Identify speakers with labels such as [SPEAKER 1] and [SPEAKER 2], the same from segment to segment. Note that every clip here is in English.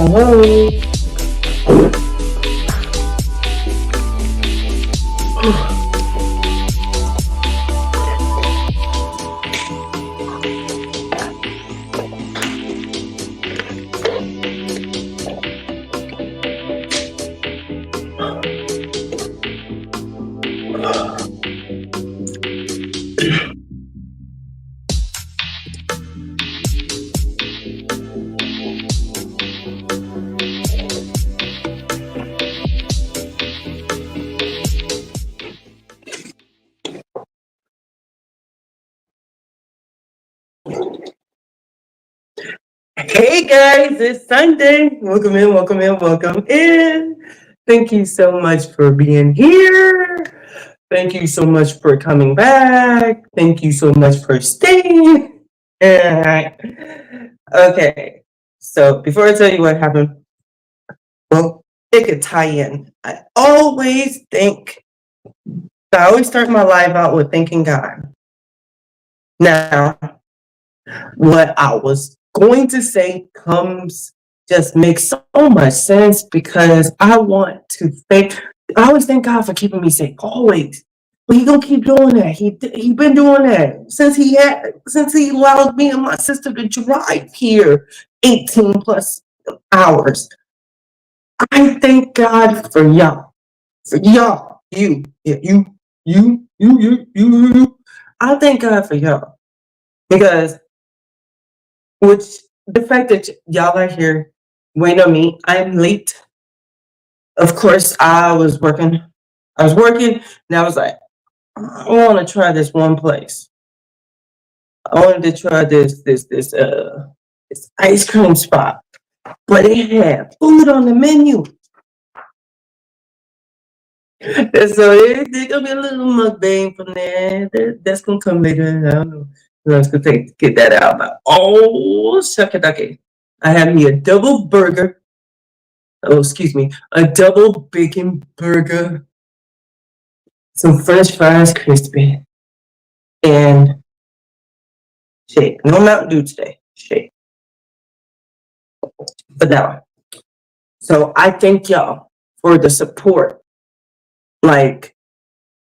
[SPEAKER 1] Hello. Hey guys, it's Sunday. Welcome in, welcome in, welcome in. Thank you so much for being here. Thank you so much for coming back. Thank you so much for staying. Okay, so before I tell you what happened, well, it could tie in. I always start my life out with thanking God. Now, what I was going to say just makes so much sense because I always thank God for keeping me safe, always. But he gonna keep doing that. He been doing that since he allowed me and my sister to drive here 18 plus hours. I thank God for y'all. For y'all. You. Yeah, you. I thank God for y'all. Because which the fact that y'all are here waiting on me, I'm late. Of course, I was working, and I was like, I want to try this one place. I wanted to try this ice cream spot, but it had food on the menu. And so there's gonna be a little mukbang from there. That's gonna come later. I don't know. It's gonna get that out. But oh, shucky. I had me a double burger. Oh, excuse me, a double bacon burger, some French fries, crispy, and shake. No Mountain Dew today. Shake. But now, so I thank y'all for the support. Like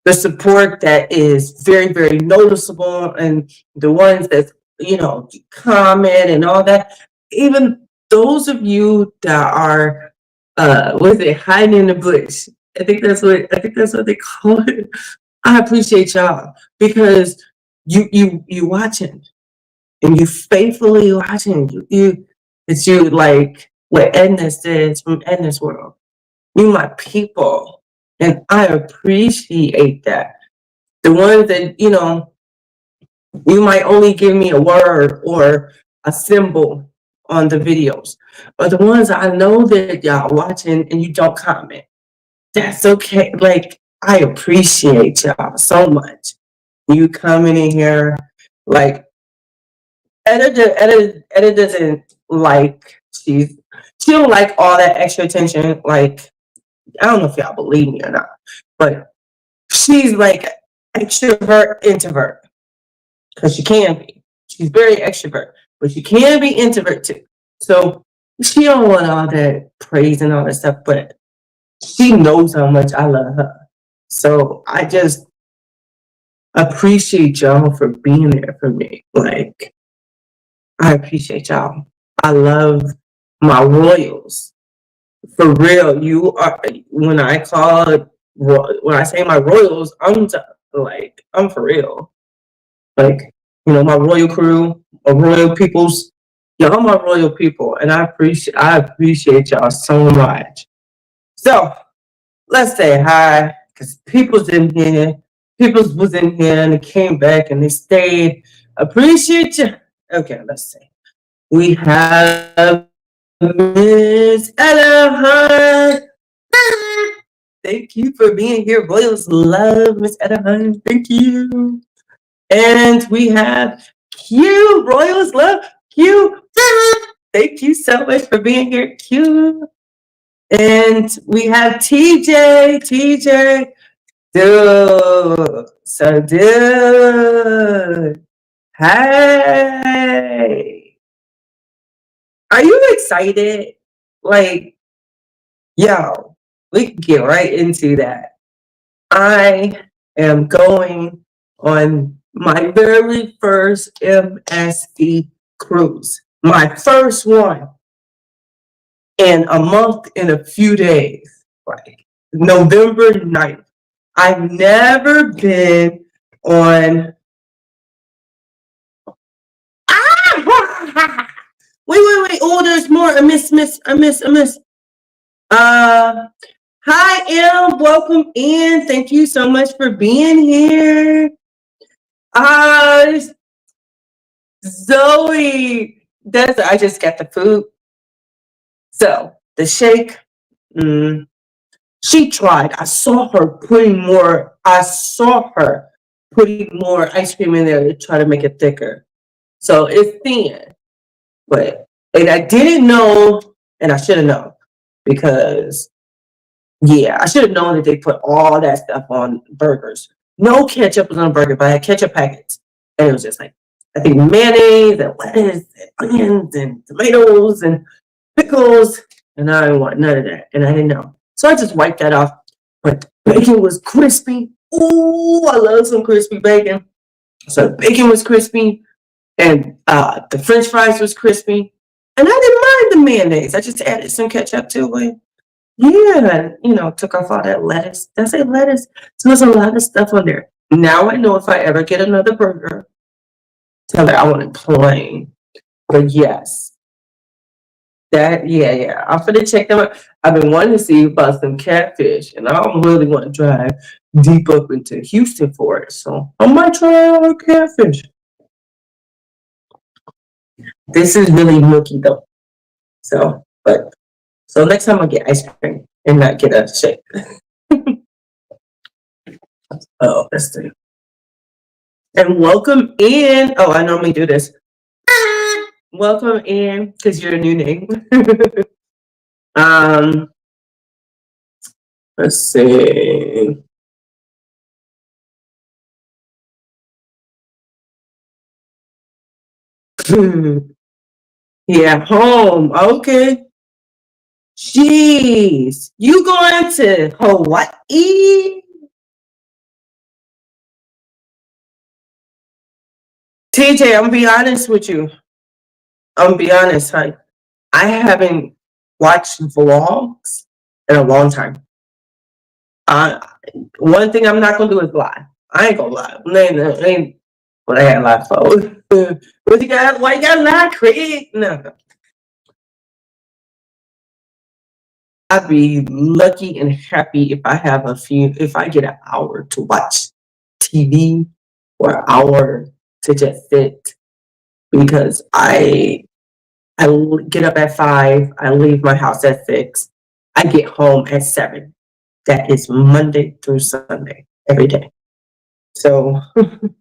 [SPEAKER 1] the support that is very, very noticeable, and the ones that comment and all that. Even those of you that are, what is it, hiding in the bush. I think that's what they call it. I appreciate y'all because you watching and you faithfully watching. It's you like what Edna says from Edna's World. You my people, and I appreciate that. The ones that you might only give me a word or a symbol on the videos, but the ones I know that y'all watching and you don't comment, that's okay. Like I appreciate y'all so much. You coming in here, like Edda doesn't like she don't like all that extra attention. Like I don't know if y'all believe me or not, but she's like extrovert introvert because she can be. She's very extrovert, but she can be introvert too. So she don't want all that praise and all that stuff, but she knows how much I love her. So I just appreciate y'all for being there for me. Like I appreciate y'all. I love my royals. For real, you are. When I say my royals, I'm for real. Like my royal crew, my royal peoples. Y'all my royal people, and I appreciate y'all so much. So let's say hi, because people's in here. People's was in here and they came back and they stayed. Appreciate you. Okay, let's see. We have Miss Ella Hunt. Thank you for being here. Royals love Miss Ella Hunt. Thank you. And we have Q. Royals love Q. Thank you so much for being here, Q. And we have TJ. TJ. Dude. So, dude. Hey. Are you excited? Like, yo, we can get right into that. I am going on my very first MSC cruise. My first one in a month and a few days. Like November 9th. I've never been on. Ah! Wait. Oh, there's more. I miss. Uh, Hi, Em. Welcome in. Thank you so much for being here. Uh, Zoe. I just got the food. So, the shake, mm, she tried. I saw her putting more ice cream in there to try to make it thicker. So, it's thin. And I didn't know, and I should have known because, yeah, I should have known that they put all that stuff on burgers. No ketchup was on a burger, but I had ketchup packets. And it was just like, I think mayonnaise and lettuce and onions and tomatoes and pickles. And I didn't want none of that. And I didn't know. So I just wiped that off. But bacon was crispy. Ooh, I love some crispy bacon. So the bacon was crispy. And the French fries was crispy. And I didn't mind the mayonnaise. I just added some ketchup to it. Yeah, took off all that lettuce. Did I say lettuce? So there's a lot of stuff on there. Now I know if I ever get another burger, tell her I want it plain. But yes, yeah. I'm gonna check them out. I've been wanting to see about some catfish, and I don't really want to drive deep up into Houston for it. So I might try out a catfish. This is really milky though. So next time I get ice cream and not get a shake. Oh, let's see. And welcome in. Oh, I normally do this. Welcome in because you're a new name. um, let's see. Yeah, home. Okay. Jeez, you going to Hawaii? TJ, I'm gonna be honest with you. I'm gonna be honest, honey. I haven't watched vlogs in a long time. Uh, One thing I'm not gonna do is lie. I ain't gonna lie. Ain't what I had lie for. What you got? Why you got to lie, Craig? No. I'd be lucky and happy if I get an hour to watch TV or an hour to just sit because I get up at 5, I leave my house at 6, I get home at 7. That is Monday through Sunday every day. So and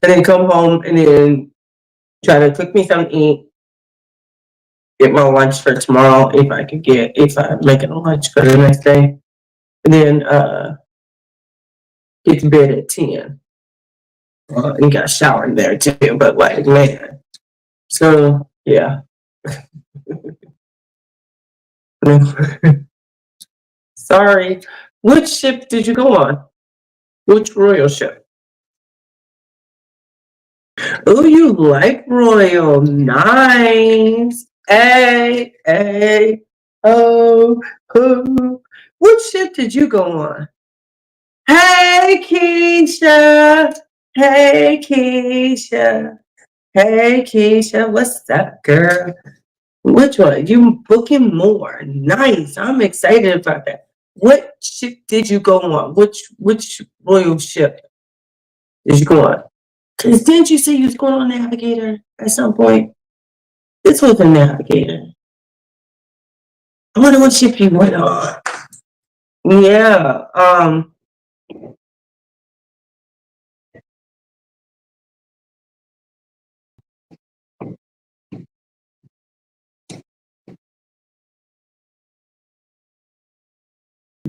[SPEAKER 1] then come home and then try to cook me something to eat, get my lunch for tomorrow if I'm making a lunch for the next day, and then get to bed at 10. And got a shower in there too, but like man. So yeah. Sorry. Which ship did you go on? Which royal ship? Oh, you like royal. Nice. Oh. Which ship did you go on? Hey, Keisha. Hey, Keisha. Hey, Keisha. What's up, girl? Which one? You booking more? Nice. I'm excited about that. What ship did you go on? Which royal ship did you go on? Because didn't you say you was going on Navigator at some point? This was a Navigator. I wonder what ship you went on. Yeah.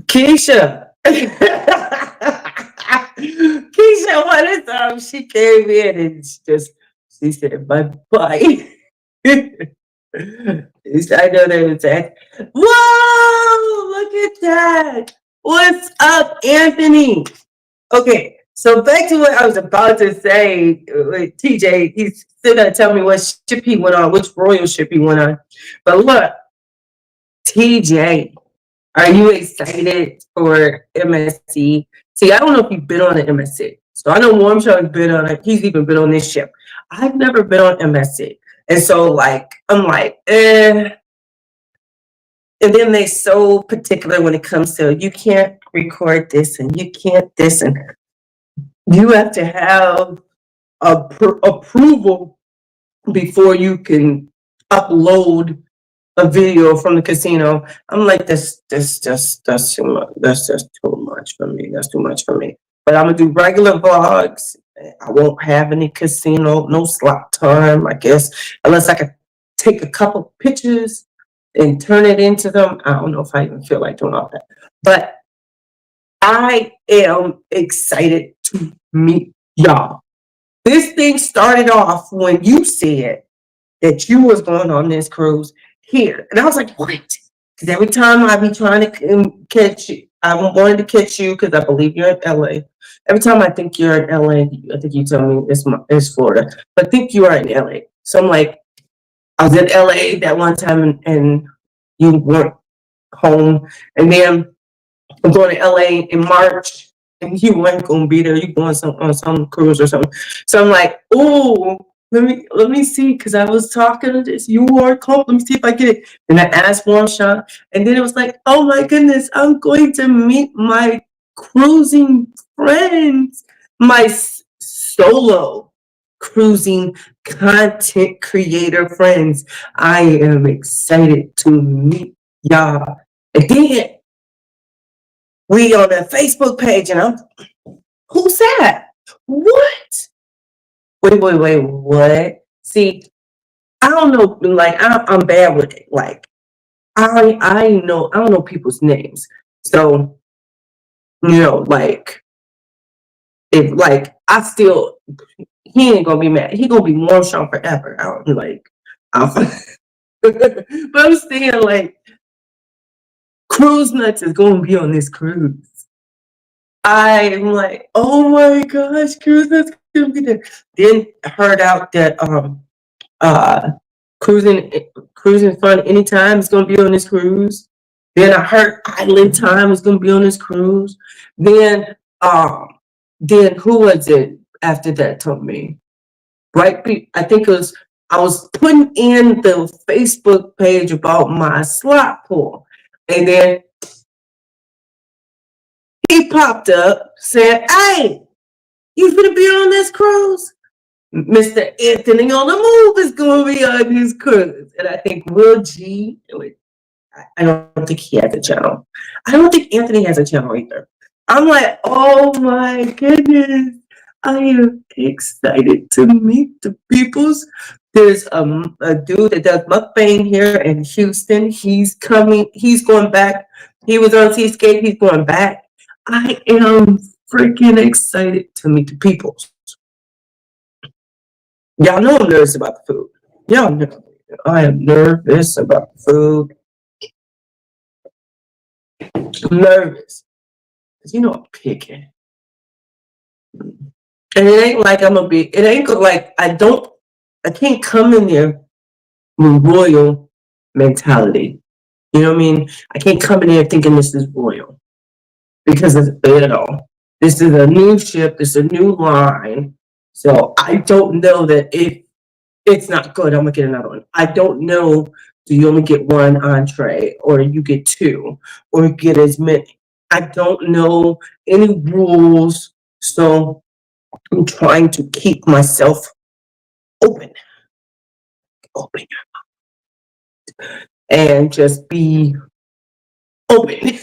[SPEAKER 1] Keisha. Keisha, what is up? She came in and she said bye bye. I know they would say, whoa, look at that. What's up, Anthony? Okay, so back to what I was about to say with TJ. He's still gonna tell me what ship he went on, which royal ship he went on. But look, TJ, are you excited for MSC? See, I don't know if you've been on an MSC. So I know Warmshaw's been on it. He's even been on this ship. I've never been on MSC. And so, like, I'm like, eh. And then they so particular when it comes to you can't record this and you can't this and you have to have approval before you can upload a video from the casino. I'm like, that's too much. That's just too much for me. That's too much for me. But I'm gonna do regular vlogs. I won't have any casino, no slot time, I guess, unless I could take a couple pictures and turn it into them. I don't know if I even feel like doing all that. But I am excited to meet y'all. This thing started off when you said that you was going on this cruise here. And I was like, what? Because every time I be trying to catch you, I wanted to catch you because I believe you're in LA. Every time I think you're in LA, I think you tell me it's Florida, but I think you are in LA. So I'm like, I was in LA that one time and you weren't home. And then I'm going to LA in March and you weren't going to be there. You going on some cruise or something. So I'm like, oh, let me see, because I was talking to this. You are cold. Let me see if I get it. And I asked one shot, and then it was like, oh my goodness, I'm going to meet my cruising friends, my solo cruising content creator friends. I am excited to meet y'all. And then we on a Facebook page, and I'm, who's that? What? Wait, what? See, I don't know, like, I'm bad with it. Like, I don't know people's names. So, like, if, like, he ain't gonna be mad. He gonna be Marshawn forever. But I'm saying, like, Cruise Nuts is gonna be on this cruise. I'm like, oh my gosh, Cruise Nuts gonna be there. Then heard out that cruising fun anytime is gonna be on this cruise. Then I heard Island Time is gonna be on this cruise. Then who was it after that told me? Right, I think it was, I was putting in the Facebook page about my slot pool, and then he popped up saying, "Hey, you gonna be on this cruise? Mr. Anthony on the Move is going to be on this cruise." And I think Will G, I don't think he has a channel. I don't think Anthony has a channel either. I'm like, oh my goodness. I am excited to meet the peoples. There's a dude that does mukbang here in Houston. He's coming. He's going back. He was on Seascape. He's going back. I am freaking excited to meet the peoples. Y'all know I'm nervous about the food. Y'all know I am nervous about the food. I'm nervous. Because I'm picky. And it ain't like it ain't like I can't come in there with royal mentality. You know what I mean? I can't come in there thinking this is royal. Because it's at all. This is a new ship. This is a new line. So I don't know that if it's not good, I'm gonna get another one. I don't know. Do you only get one entree, or you get two, or get as many? I don't know any rules, so I'm trying to keep myself open, and just be open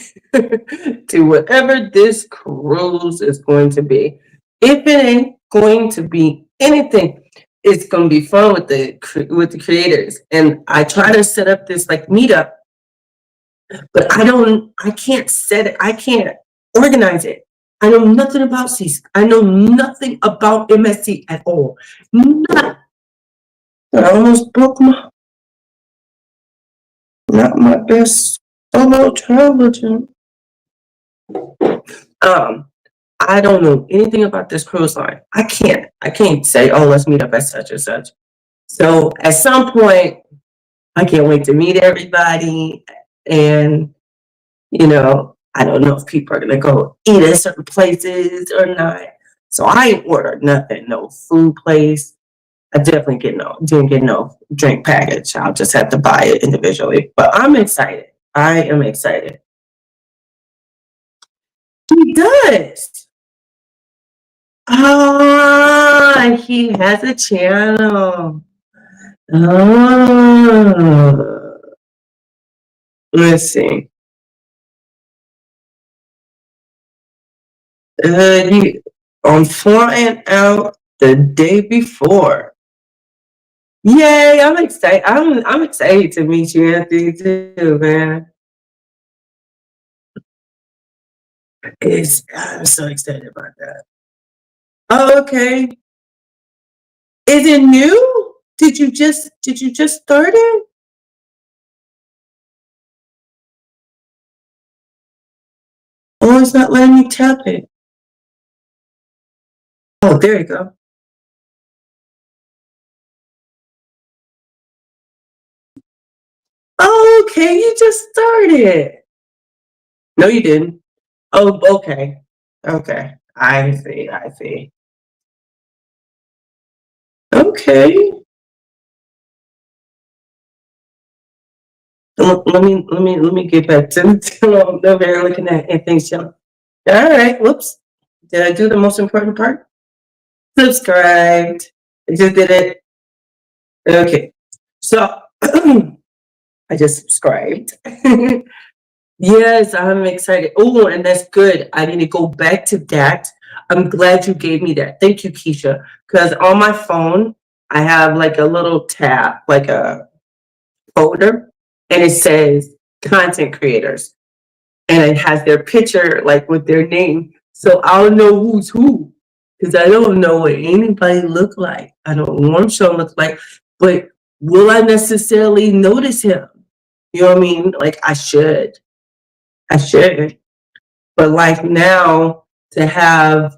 [SPEAKER 1] to whatever this cruise is going to be. If it ain't going to be anything, it's going to be fun with the creators. And I try to set up this like meetup, but I can't set it. I can't organize it. I know nothing about CC. I know nothing about MSC at all. None. I almost broke Not my best solo travel. I don't know anything about this cruise line. I can't say, oh, let's meet up at such and such. So at some point, I can't wait to meet everybody. And, I don't know if people are going to go eat at certain places or not. So I ain't ordered nothing, no food place. I definitely didn't get no drink package. I'll just have to buy it individually. But I'm excited. I am excited. He does. Ah, he has a channel. Oh, let's see. You I'm flying out the day before. Yay! I'm excited. I'm excited to meet you, Anthony, too, man. I'm so excited about that. Oh, okay. Is it new? Did you just start it? Oh, it's not letting me tap it. Oh, there you go. Oh, okay, you just started. No, you didn't. Oh, okay. Okay. I see. I see. Okay. Let me get back to the very looking at things, John. All right. Whoops. Did I do the most important part? Subscribed. I just did it. Okay. So I just subscribed. Yes, I'm excited. Oh, and that's good. I need to go back to that. I'm glad you gave me that. Thank you, Keisha. Because on my phone, I have like a little tab, like a folder, and it says content creators. And it has their picture, like with their name. So I'll know who's who. Because I don't know what anybody look like. I don't know what Sean looks like. But will I necessarily notice him? You know what I mean? Like I should. I should. But like now to have,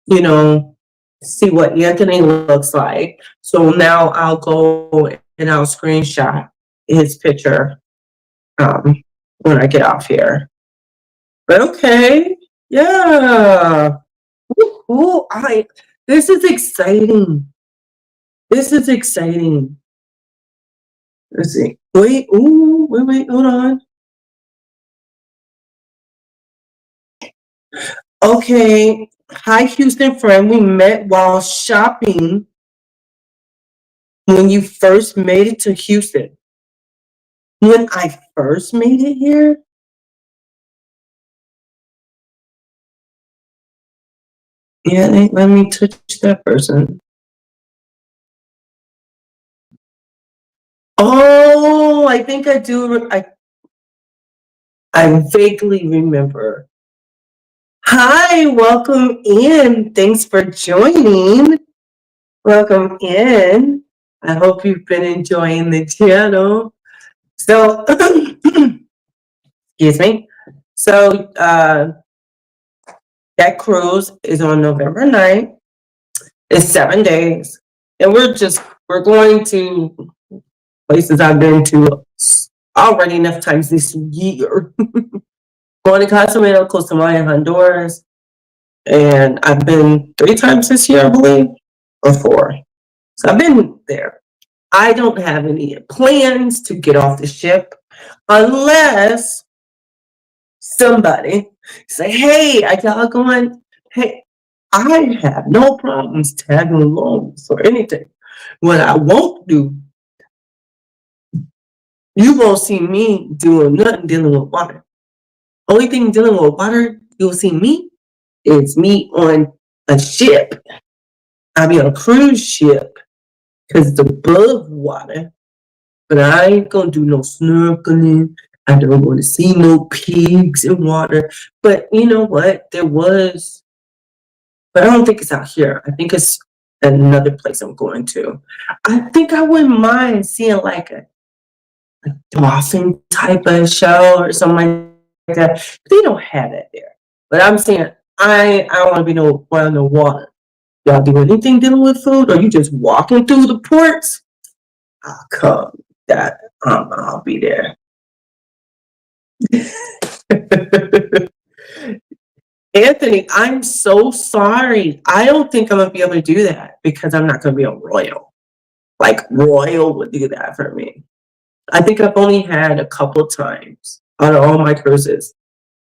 [SPEAKER 1] you know, see what Anthony looks like. So now I'll go and I'll screenshot his picture when I get off here. But okay. Yeah. Ooh, this is exciting. This is exciting. Let's see. Wait, hold on. Okay. Hi, Houston friend. We met while shopping when you first made it to Houston. When I first made it here? Yeah, they let me touch that person. Oh, I think I do. I vaguely remember. Hi, welcome in. Thanks for joining. Welcome in. I hope you've been enjoying the channel. So, excuse me. So, that cruise is on November 9th. It's 7 days. And we're going to places I've been to already enough times this year. Going to Cozumel, Costa Maya, Honduras. And I've been 3 times this year, I believe, or 4. So I've been there. I don't have any plans to get off the ship unless somebody say, hey, I y'all going? Hey, I have no problems tagging along for anything. What I won't do, you won't see me doing nothing dealing with water. Only thing dealing with water you'll see me is me on a ship. I'll be on a cruise ship because it's above water. But I ain't gonna do no snorkeling. I don't want to see no pigs in water. But you know what? But I don't think it's out here. I think it's another place I'm going to. I think I wouldn't mind seeing like dolphin type of show or something like that. They don't have that there. But I'm saying I want to be no on the water. Y'all do anything dealing with food, or you just walking through the ports? I'll come. That I'll be there. Anthony, I'm so sorry. I don't think I'm gonna be able to do that because I'm not gonna be a royal. Like royal would do that for me. I think I've only had a couple times on all my cruises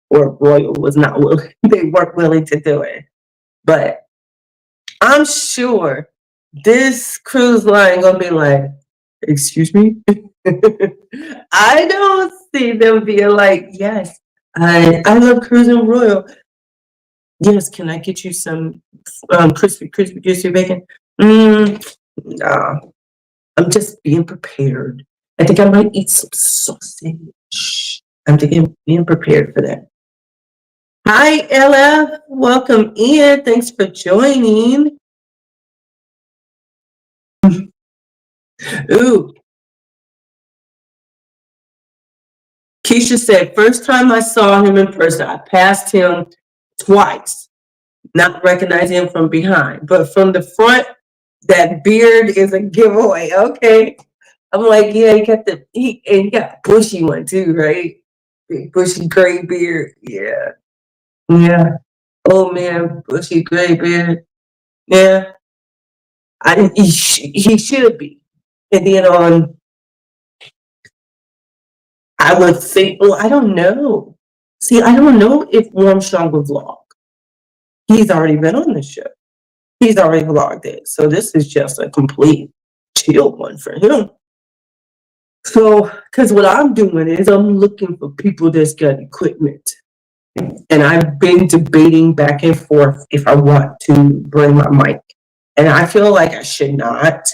[SPEAKER 1] where royal was not willing. They weren't willing to do it. But I'm sure this cruise line gonna be like, excuse me. I don't see them being like, yes, I love cruising royal. Yes, can I get you some crispy juicy bacon? No, I'm just being prepared. I think I might eat some sausage. I'm thinking being prepared for that. Hi, Ella. Welcome in. Thanks for joining. Ooh, Keisha said, first time I saw him in person, I passed him twice, not recognizing him from behind. But from the front, that beard is a giveaway. Okay. I'm like, yeah, he got a bushy one too, right? Big bushy gray beard. Yeah. Yeah. Oh man, bushy gray beard. Yeah. He should be. And then I would think, well, I don't know. See, I don't know if Armstrong would vlog. He's already been on the show. He's already vlogged it. So this is just a complete chill one for him. So, because what I'm doing is I'm looking for people that's got equipment. And I've been debating back and forth if I want to bring my mic. And I feel like I should not,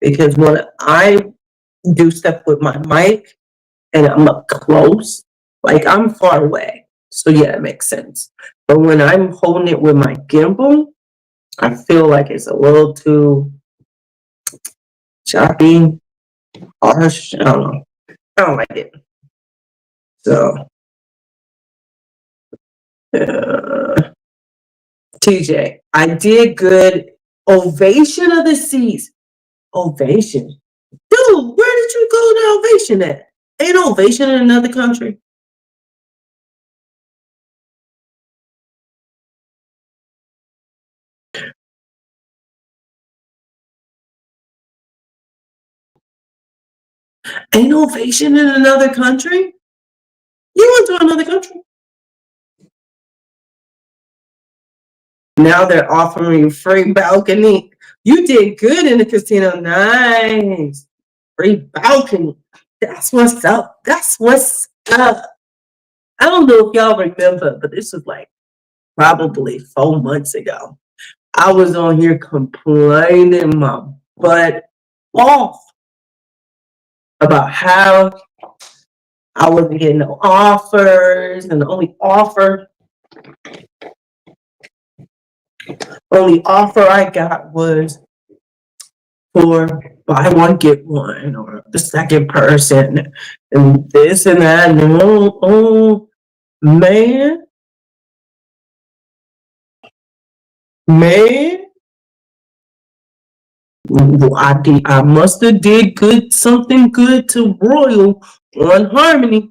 [SPEAKER 1] because when I do stuff with my mic and I'm up close, like I'm far away. So yeah, it makes sense. But when I'm holding it with my gimbal, I feel like it's a little too choppy, harsh. I don't know. I don't like it. So, TJ, I did good. Ovation of the Seas. Ovation. Dude, where did you go to Ovation at? Ain't Ovation in another country? Ain't Ovation in another country? You went to another country? Now they're offering you free balcony. You did good in the casino. Nice. Free balcony. That's what's up. That's what's up. I don't know if y'all remember, but this was like probably 4 months ago. I was on here complaining my butt off about how I wasn't getting no offers, and the only offer I got was for buy one get one, or the second person, and this and that. And oh man, man. Well, I must have did something good to Royal on Harmony,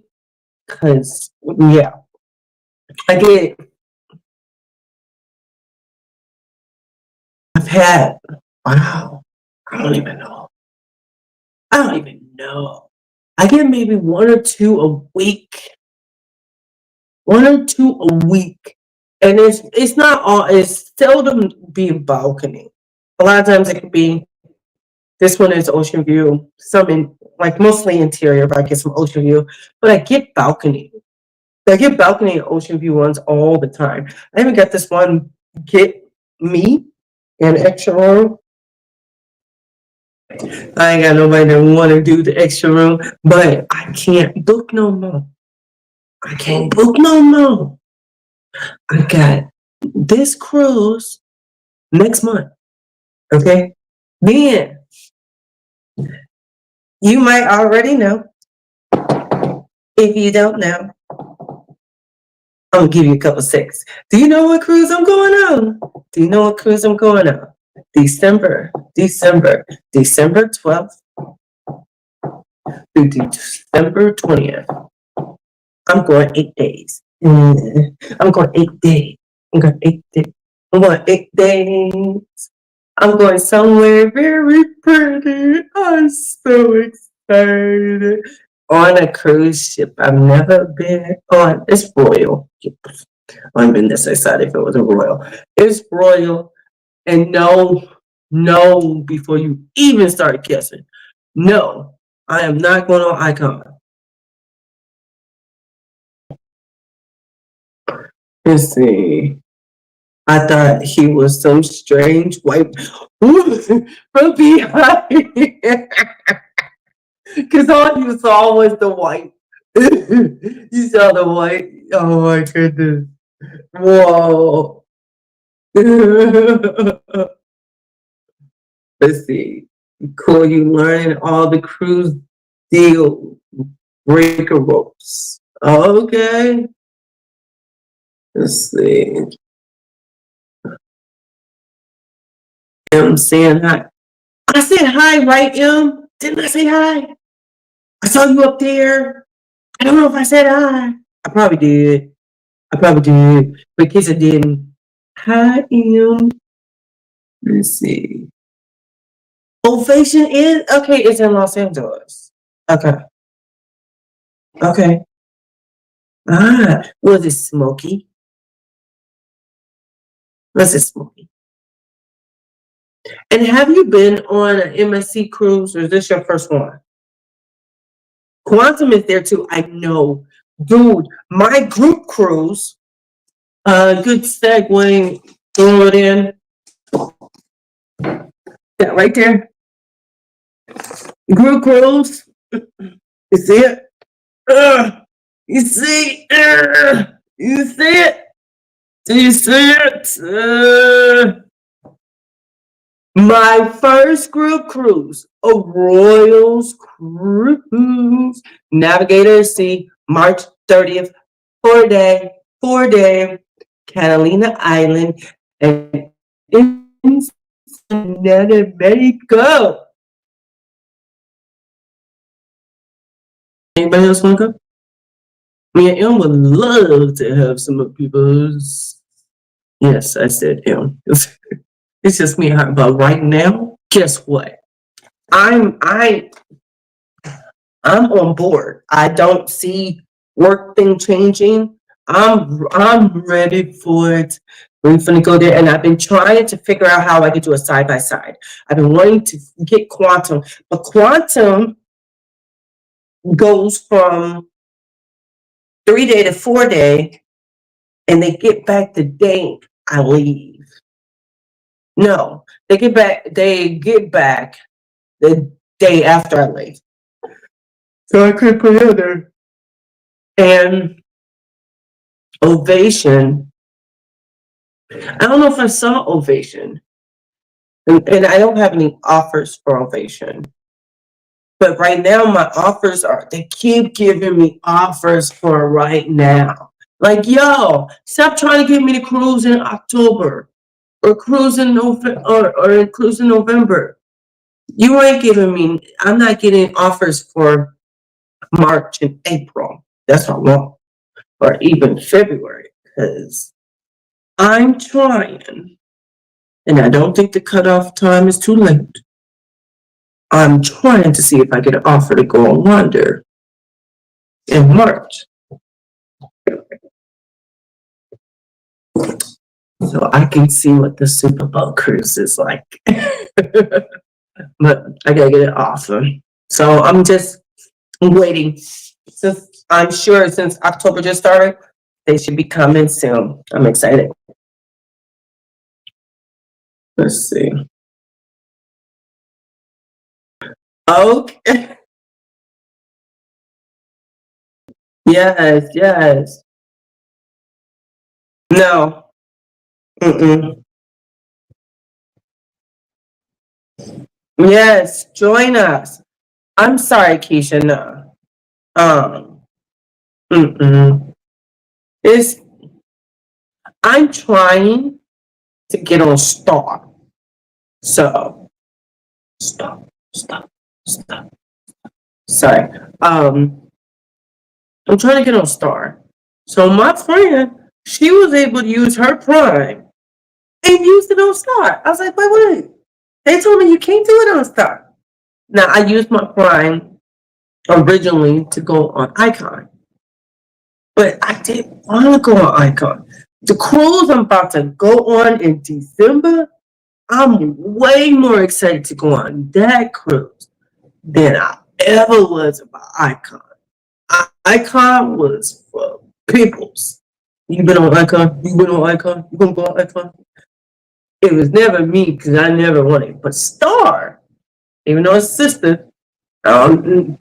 [SPEAKER 1] cause yeah, I did. I've had, wow, I don't even know. I don't even know. I get maybe one or two a week. One or two a week. And it's not all, it's seldom be a balcony. A lot of times it could be, this one is ocean view, some in, like mostly interior, but I get some ocean view. But I get balcony. I get balcony and ocean view ones all the time. I even got this one, get me an extra room. I ain't got nobody that want to do the extra room, but I can't book no more. I can't book no more. I got this cruise next month. Okay. Then you might already know If you don't know, I'm gonna give you a couple seconds. Do you know what cruise I'm going on? Do you know what cruise I'm going on? December 12th through December 20th. I'm going 8 days. I'm going 8 days. I'm going 8 days. I'm going 8 days. I'm going somewhere very pretty. I'm so excited. On a cruise ship I've never been on. It's royal. I've been this excited if it was a royal. It's royal. And no, before you even start guessing. No, I am not going on Icon. Let's see. I thought he was some strange white from behind. Because all you saw was the white. You saw the white. Oh my goodness. Whoa. Let's see. Cool, you learn all the cruise deal breaker ropes. Okay. Let's see. I'm saying hi. I said hi, right, M? Didn't I say hi? I saw you up there. I don't know if I said hi. I probably did. But in case I didn't. Hi, M. Let's see. Ovation is okay. It's in Los Angeles. Okay. Okay. Was it smoky? Was it smoky? And have you been on an MSC cruise, or is this your first one? Quantum is there too. I know, dude. My group cruise. Good segue. Throw it in. Yeah, right there. Group cruise. You see it? You see? You see it? Do you see it? My first group cruise, a Royals cruise. Navigator Sea, March 30th, 4 day, Catalina Island, and in Mexico. Anybody else want to go? Me and M would love to have some people's. Yes, I said M. It's just me and her. But right now, guess what? I'm on board. I don't see work thing changing. I'm ready for it. We're gonna go there, and I've been trying to figure out how I could do a side by side. I've been wanting to get Quantum, but Quantum goes from 3 day to 4 day, and they get back the day I leave. No, they get back. They get back the day after I leave. So I could put it there. And Ovation. I don't know if I saw Ovation. And I don't have any offers for Ovation. But right now, my offers are, they keep giving me offers for right now. Like, yo, stop trying to get me to cruise in October or cruise in November or cruise in November. You ain't giving me, I'm not getting offers for March and April. That's what I want. Or even February, because I'm trying, and I don't think the cutoff time is too late. I'm trying to see if I get an offer to go on Wonder in March. So I can see what the Super Bowl cruise is like. But I gotta get it offer. So I'm just waiting. Since I'm sure since October just started, they should be coming soon. I'm excited. Let's see. Okay. Yes, yes. No. Mm-mm. Yes, join us. I'm sorry, Keisha. No. Mm-mm. It's, I'm trying to get on Star. So, stop, stop, stop. Sorry. I'm trying to get on Star. So my friend, she was able to use her Prime and used it on Star. I was like, wait. They told me you can't do it on Star. Now I used my Prime originally to go on Icon, but I didn't want to go on Icon. The cruise I'm about to go on in December, I'm way more excited to go on that cruise than I ever was about Icon. Icon was for peoples. You been on Icon? You been on Icon? You gonna go on Icon? It was never me because I never wanted. But Star, even though it's sister, um,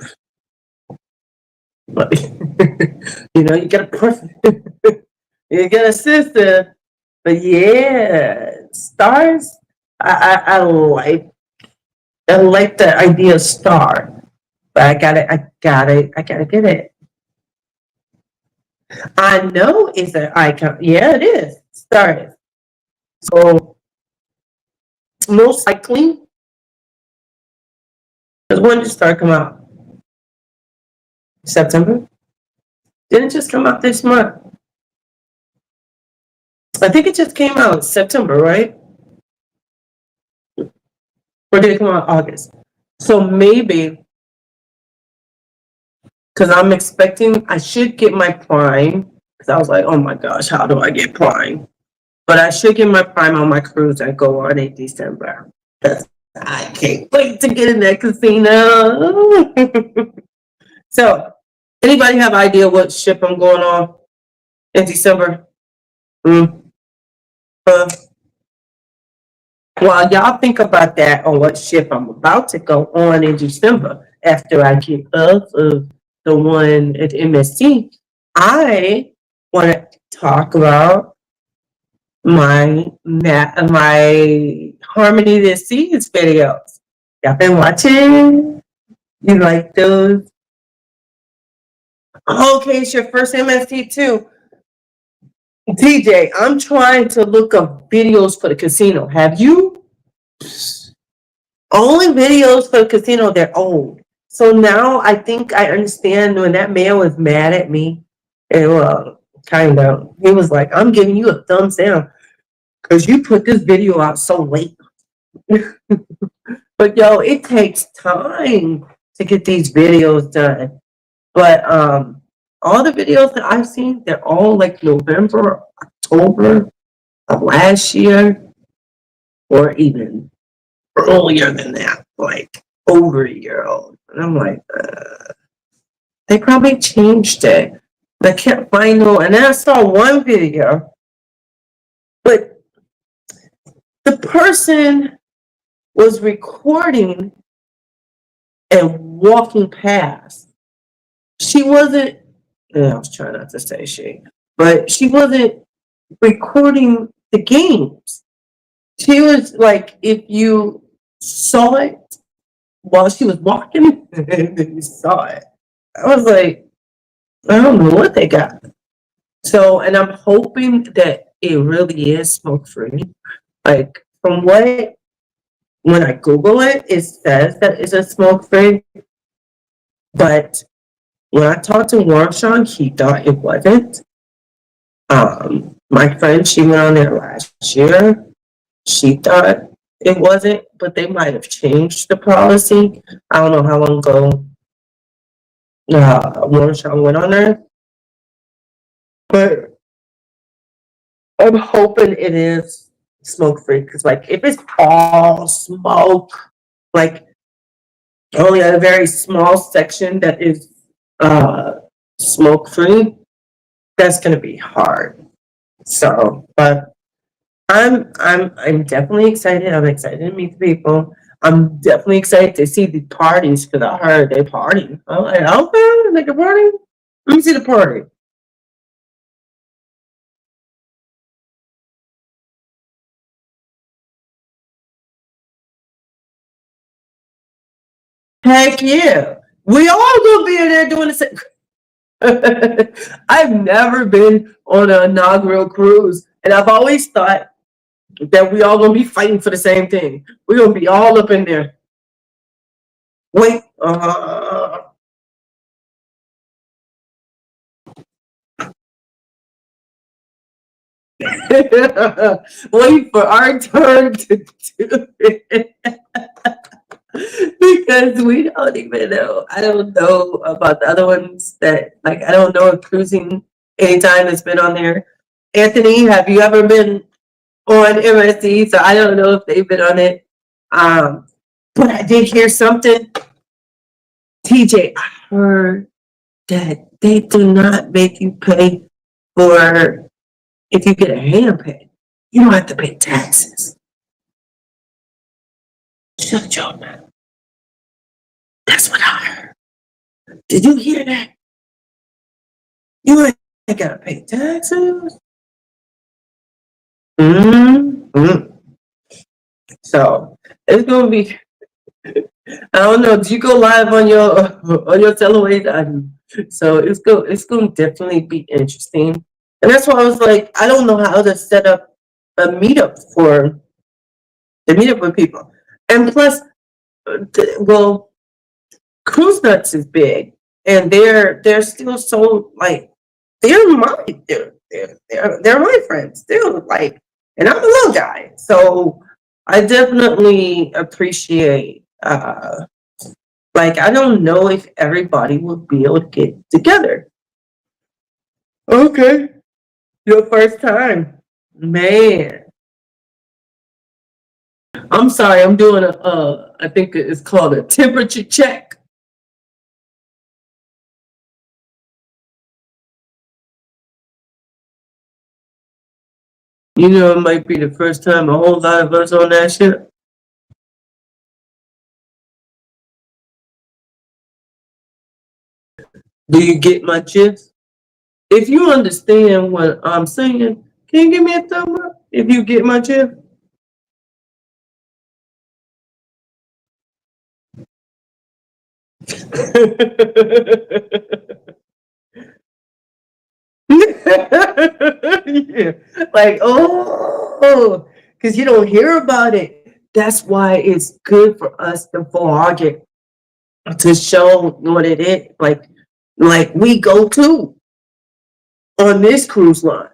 [SPEAKER 1] you know, you got a preference. You got a sister, but yeah, stars. I like the idea of Star, but I gotta get it. I know it's an icon. Yeah, it is. Star is. So most likely, because when did Star come out? September? Didn't it just come out this month? I think it just came out September, right? Or did it come out August? So maybe because I'm expecting I should get my Prime because I was like, oh my gosh, how do I get Prime? But I should get my Prime on my cruise and go on in December. I can't wait to get in that casino. So, anybody have idea what ship I'm going on in December? Mm. Uh, while y'all think about that on what ship I'm about to go on in December after I get off of the one at MST, I want to talk about my Harmony This Seas videos. Y'all been watching? You like those? Okay, it's your first MST too. DJ, I'm trying to look up videos for the casino. Have you? Only videos for the casino, they're old. So now I think I understand when that man was mad at me. And kind of, he was like, I'm giving you a thumbs down because you put this video out so late. But yo, it takes time to get these videos done. But all the videos that I've seen, they're all like November, October of last year, or even earlier than that, like over a year old. And I'm like, they probably changed it. I can't find no. And then I saw one video, but the person was recording and walking past. She wasn't. I was trying not to say she, but she wasn't recording the games. She was like, if you saw it while she was walking, and then you saw it. I was like, I don't know what they got. So, and I'm hoping that it really is smoke free. Like, from what, when I Google it, it says that it's a smoke free. But when I talked to Warmshon, he thought it wasn't. My friend, she went on there last year. She thought it wasn't, but they might have changed the policy. I don't know how long ago Warmshon went on there, but I'm hoping it is smoke free because, like, if it's all smoke, like only a very small section that is smoke free, that's gonna be hard. So, but I'm definitely excited. I'm excited to meet the people. I'm definitely excited to see the parties because I heard they party. I'm like, okay, make a party. Let me see the party. Heck yeah. We all gonna be in there doing the same. I've never been on an inaugural cruise, and I've always thought that we all gonna be fighting for the same thing. We're gonna be all up in there. Wait, wait for our turn to do it. Because we don't even know. I don't know about the other ones that, like, I don't know if cruising anytime has been on there. Anthony, have you ever been on MSC? So I don't know if they've been on it. Um, but I did hear something. TJ, I heard that they do not make you pay for if you get a hand pay. You don't have to pay taxes. Shut your mouth. That's what I heard. Did you hear that? You ain't gotta pay taxes. Mm-hmm. So it's gonna be. I don't know. Do you go live on your Teleway? So it's gonna definitely be interesting. And that's why I was like, I don't know how to set up a meetup for the meetup with people. And plus, well, Cruise Nuts is big, and they're still so like they're my friends still, like, and I'm a little guy, so I definitely appreciate like, I don't know if everybody will be able to get together. Okay, your first time, man. I'm sorry, I'm doing I think it's called a temperature check. You know, it might be the first time a whole lot of us on that ship. Do you get my gist? If you understand what I'm saying, can you give me a thumb up if you get my gist? Yeah. Like, oh, because you don't hear about it. That's why it's good for us to vlog it, to show what it is. Like we go to on this cruise line,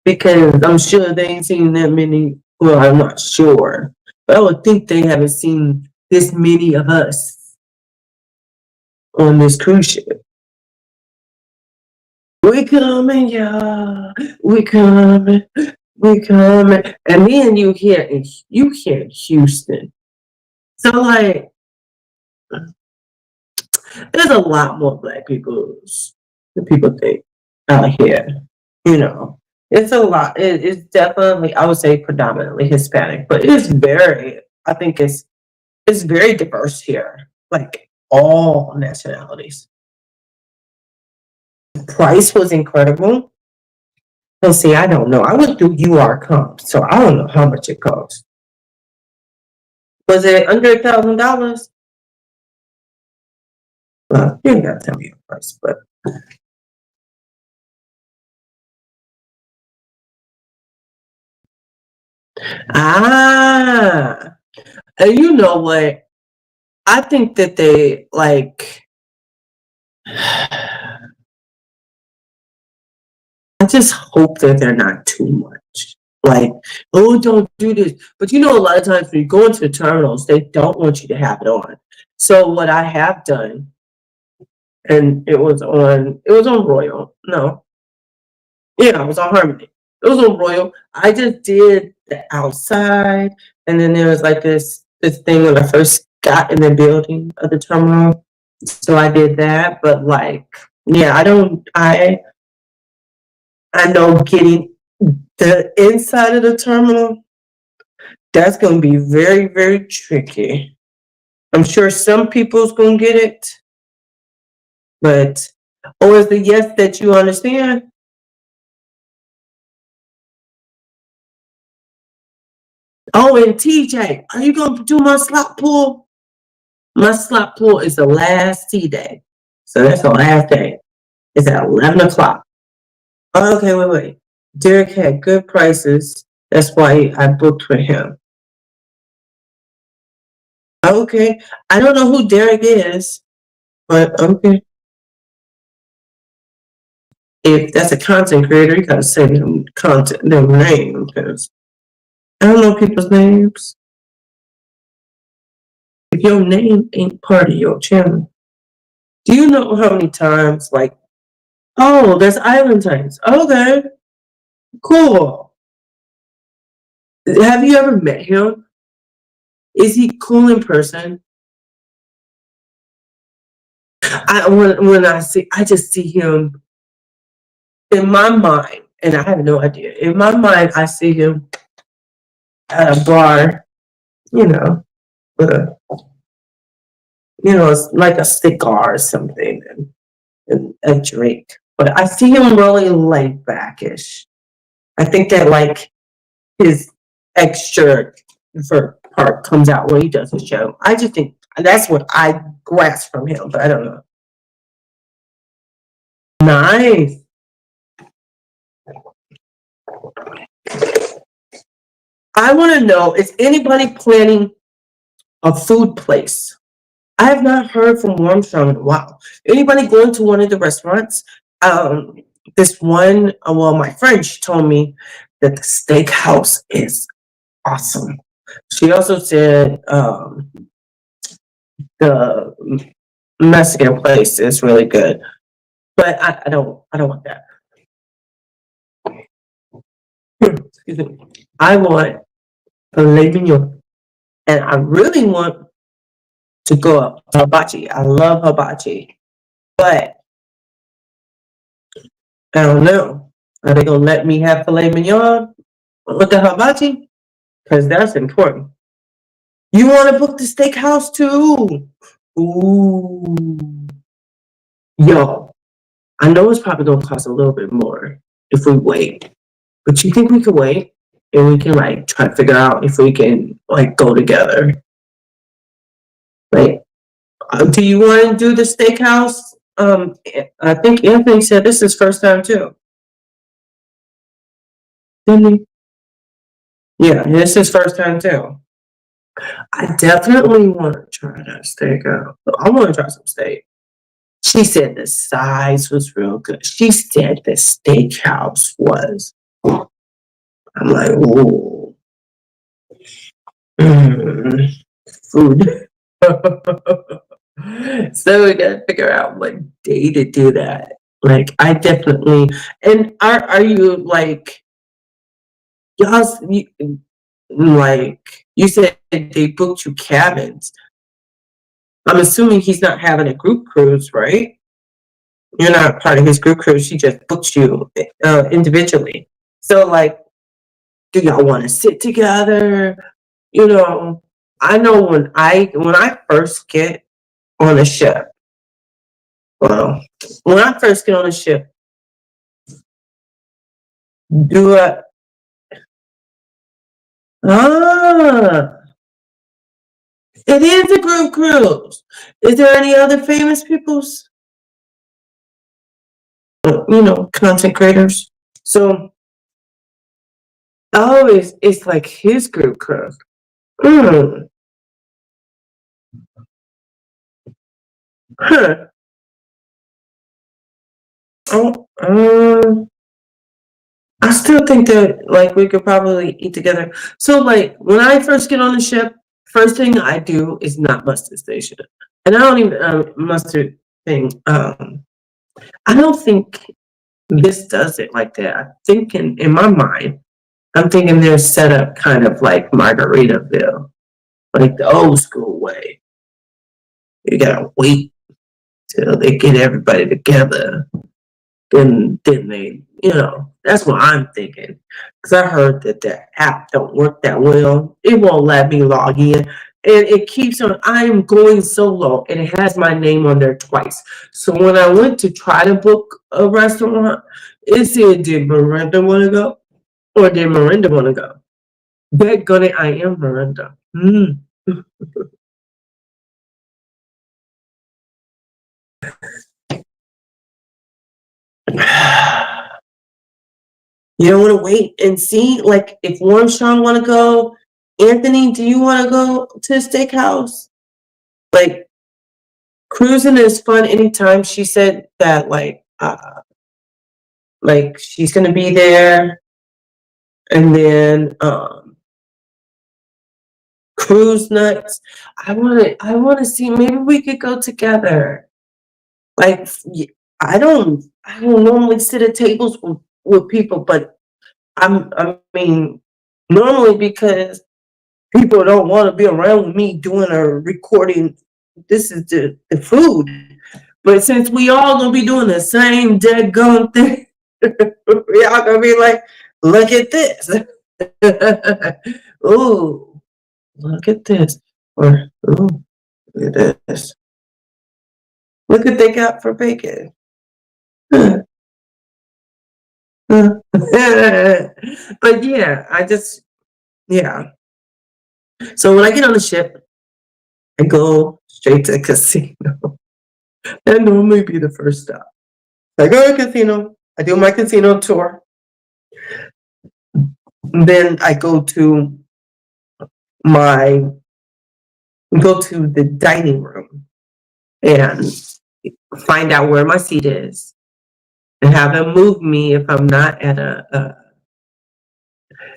[SPEAKER 1] because I'm sure they ain't seen that many. Well, I'm not sure, but I would think they haven't seen this many of us on this cruise ship. We coming, y'all. We coming. We coming. And then you hear Houston. So like, there's a lot more black people than people think out here. You know, it's a lot. It's definitely, I would say, predominantly Hispanic, but it's very. I think it's very diverse here. Like all nationalities. Price was incredible. Well, see, I don't know. I went through UR comp, so I don't know how much it cost. Was it under $1,000? Well, you ain't gotta tell me the price, but ah, and you know what? I think that they like. I just hope that they're not too much. Like, oh, don't do this. But you know, a lot of times when you go into the terminals, they don't want you to have it on. So what I have done, and it was on Royal. No, yeah, it was on Harmony. It was on Royal. I just did the outside, and then there was like this thing when I first got in the building of the terminal. So I did that, but like, yeah, I don't. I know getting the inside of the terminal, that's going to be very, very tricky. I'm sure some people's going to get it, but, or is the yes that you understand? Oh, and TJ, are you going to do my slot pool? My slot pool is the last T day. So that's the last day. It's at 11 o'clock. Oh, okay, wait. Derek had good prices. That's why I booked for him. Okay. I don't know who Derek is, but okay. If that's a content creator, you gotta say them content, their name, because I don't know people's names. If your name ain't part of your channel, do you know how many times, like, oh, there's Island Times. Okay, cool. Have you ever met him? Is he cool in person? When I just see him in my mind, and I have no idea. In my mind, I see him at a bar, you know, with it's like a cigar or something, and a drink. But I see him really laid backish. I think that like his extra for part comes out when he does the show. I just think that's what I grasp from him, but I don't know. Nice. I want to know, is anybody planning a food place? I have not heard from Warmstrom in a while. Anybody going to one of the restaurants? Um, this one, well, my friend, she told me that the steakhouse is awesome. She also said the Mexican place is really good, but I don't want that. Excuse me. I want filet mignon, and I really want to go up hibachi. I love hibachi, but I don't know. Are they gonna let me have filet mignon with the hibachi? Because that's important. You want to book the steakhouse too? Ooh, yo, I know it's probably gonna cost a little bit more if we wait, but you think we can wait and we can like try to figure out if we can like go together? Like, do you want to do the steakhouse? I think Anthony said this is first time too. Didn't he? Yeah, this is first time too. I definitely want to try that steak out. I want to try some steak. She said the size was real good. She said the steakhouse was. I'm like, ooh, mm, food. So we gotta figure out what day to do that. Like, I definitely. And are you like y'all? Like you said, they booked you cabins. I'm assuming he's not having a group cruise, right? You're not part of his group cruise. She just booked you individually. So, like, do y'all want to sit together? You know, I know when I first get on a ship. Well, when I first get on a ship, do I? Ah, it is a group cruise. Is there any other famous people's, content creators? So, oh, it's like his group cruise. Mm, huh. Oh, I still think that like we could probably eat together. So like when I first get on the ship, first thing I do is not mustard station, and I don't even mustard thing. I don't think this does it like that. I'm thinking in my mind, I'm thinking they're set up kind of like Margaritaville, like the old school way. You gotta wait till they get everybody together. Then they, that's what I'm thinking. Because I heard that the app don't work that well. It won't let me log in. And it keeps on, I am going solo, and it has my name on there twice. So when I went to try to book a restaurant, it said, did Miranda want to go? Or did Miranda want to go? That gonna, I am Miranda. Mm. You don't want to wait and see. Like, if Warmstrong want to go, Anthony, do you want to go to the steakhouse? Like, cruising is fun anytime. She said that, like she's gonna be there, and then cruise nuts. I want to see. Maybe we could go together. Like, I don't normally sit at tables with people, but I mean, normally because people don't want to be around with me doing a recording. This is the food. But since we all gonna be doing the same dead gum thing, we all gonna be like, look at this. Ooh, look at this. Or, ooh, look at this. Look what they got for bacon. But yeah, yeah. So when I get on the ship, I go straight to the casino. That normally be the first stop. I go to the casino, I do my casino tour, then I my go to the dining room and find out where my seat is and have them move me if I'm not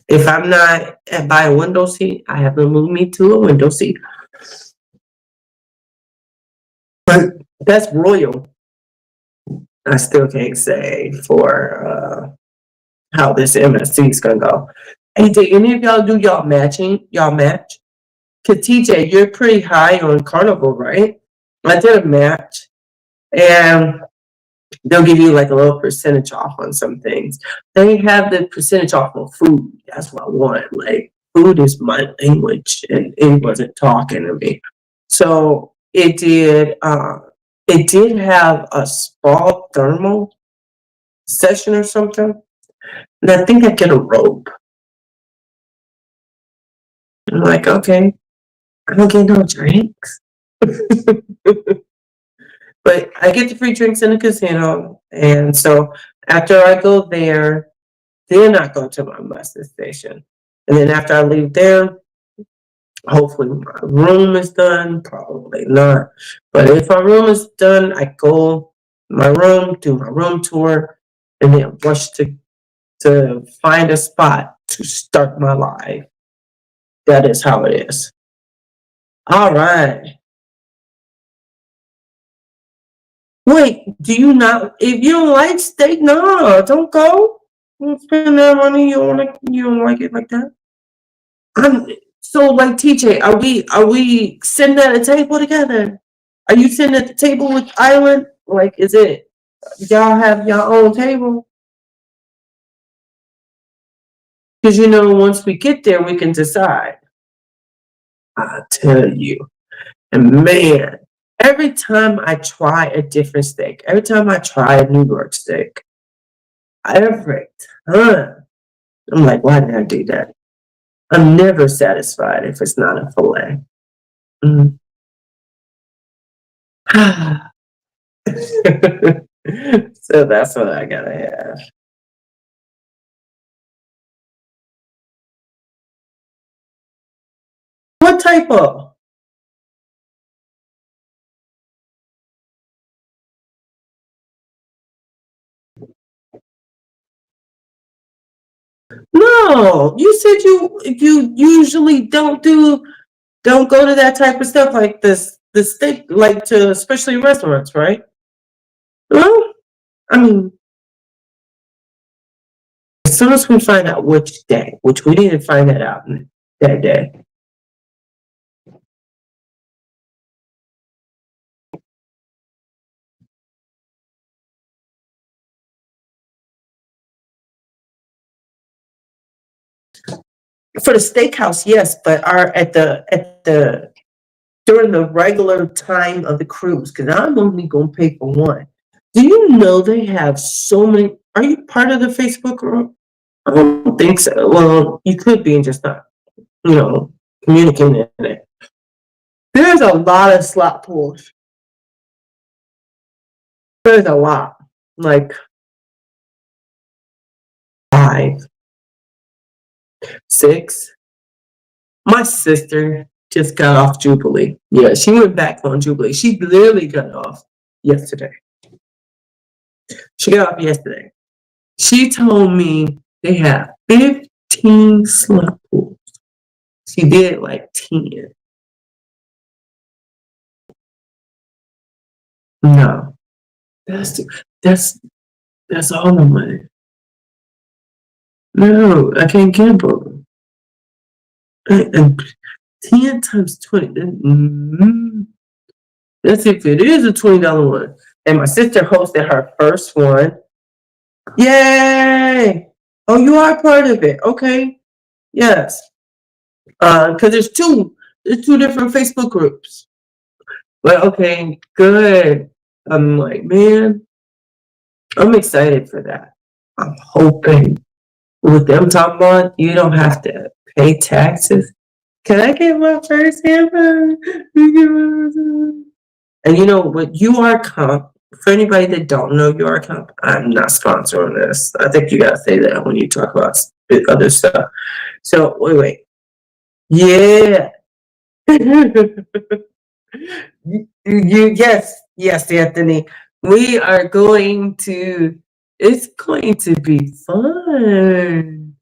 [SPEAKER 1] if I'm not by a window seat. I have them move me to a window seat. But that's royal. I still can't say for how this MSC is gonna go. Hey, did any of y'all do y'all matching? Y'all match? Cause TJ, you're pretty high on Carnival, right? I did a match, and they'll give you like a little percentage off on some things. They have the percentage off on food. That's what I want. Like, food is my language, and it wasn't talking to me. So it did. It did have a spa thermal session or something, and I think I get a robe. I'm like, okay, I don't get no drinks. But I get the free drinks in the casino. And so after I go there, then I go to my muster station. And then after I leave there, hopefully my room is done. Probably not. But if my room is done, I go my room, do my room tour, and then rush to find a spot to start my live. That is how it is. All right. Wait, do you not? If you don't like steak, no, don't go. Don't spend that money. You don't like it like that. I'm so like TJ. Are we sitting at a table together? Are you sitting at the table with Island? Like, is it y'all have your own table? Because once we get there, we can decide. I tell you, and man, every time I try a different steak, every time I try a New York steak, every time I'm like, why did I do that? I'm never satisfied if it's not a fillet. Mm. So that's what I gotta have. What type of? No, you said you usually don't go to that type of stuff like this the steak like to especially restaurants, right? Well, I mean, as soon as we find out which day, which we didn't find that out that day. For the steakhouse, yes, but are at the during the regular time of the cruise, because I'm only gonna pay for one. Do you know they have so many? Are you part of the Facebook group? I don't think so. Well, you could be and just not, communicating in it. There's a lot of slot pools. There's a lot. Like 5, 6. My sister just got off Jubilee. Yeah, she went back on Jubilee. She literally got off yesterday. She got off yesterday. She told me they have 15 slot pools. She did like 10. No, that's that's that's all the money. No, I can't gamble. And 10 times 20. That's if it is a $20 one. And my sister hosted her first one. Yay! Oh, you are part of it. Okay. Yes. Because there's two different Facebook groups. But okay, good. I'm like, man, I'm excited for that. I'm hoping with them talking about you don't have to pay taxes. Can I get my first hamburger? And you know what? UR Comp, for anybody that don't know UR Comp, I'm not sponsoring this. I think you gotta say that when you talk about other stuff. So wait. Yeah. Yes, Anthony. We are going to. It's going to be fun.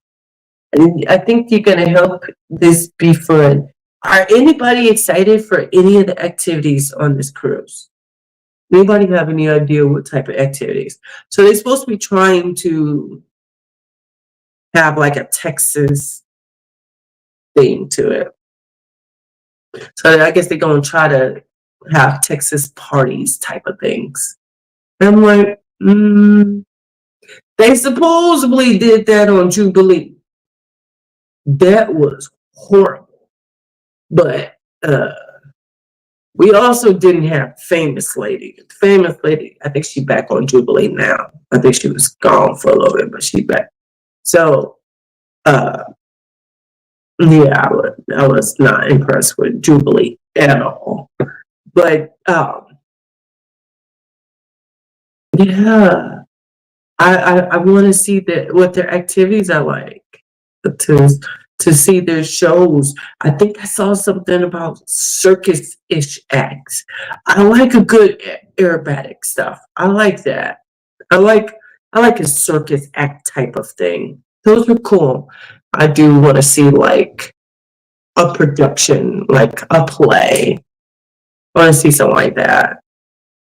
[SPEAKER 1] And I think you're going to help this be fun. Are anybody excited for any of the activities on this cruise? Anybody have any idea what type of activities? So they're supposed to be trying to have like a Texas theme to it. So I guess they're going to try to have Texas parties type of things. And I'm like, they supposedly did that on Jubilee. That was horrible. But we also didn't have Famous Lady. Famous Lady, I think she's back on Jubilee now. I think she was gone for a little bit, but she's back. So, yeah, I was not impressed with Jubilee at all. But, yeah, I want to see what their activities are like, to see their shows. I think I saw something about circus-ish acts. I like a good aerobatic stuff. I like that. I like a circus act type of thing. Those are cool. I do want to see like a production, like a play. I want to see something like that.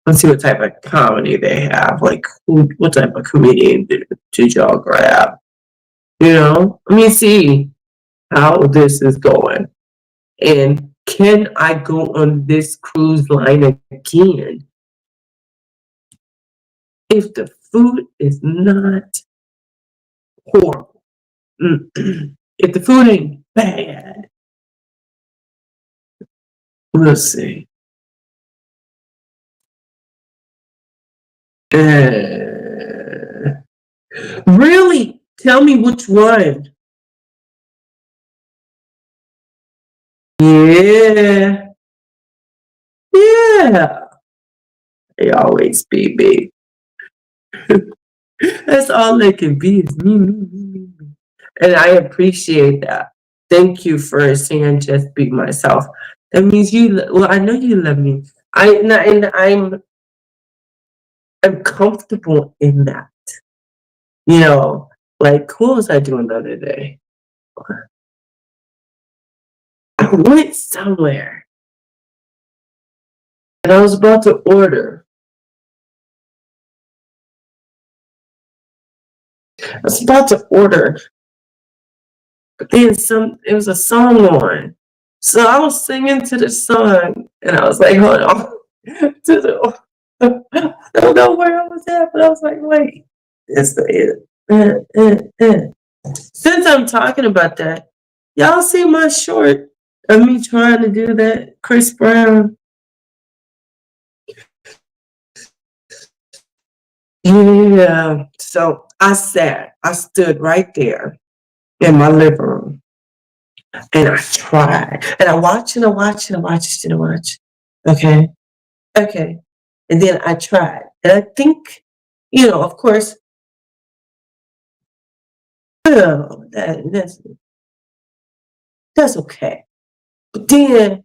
[SPEAKER 1] Let's see what type of comedy they have. Like, what type of comedian did y'all grab? You know, let me see how this is going. And can I go on this cruise line again if the food is not horrible? If the food ain't bad, we'll see. Really? Tell me which one. Yeah. Yeah. They always be me. That's all they can be is me. And I appreciate that. Thank you for saying just be myself. That means well, I know you love me. And I'm comfortable in that. You know, like what was I doing the other day? I went somewhere and I was about to order. I was about to order, but then it was a song on. So I was singing to the song and I was like, hold on. I don't know where I was at, but I was like, wait, this is it. Since I'm talking about that, y'all see my short of me trying to do that Chris Brown? Yeah. So I stood right there in my living room and I tried. And I watched and I watched and I watched and I watched. Okay. Okay. And then I tried. And I think, of course, Well, that's okay. But then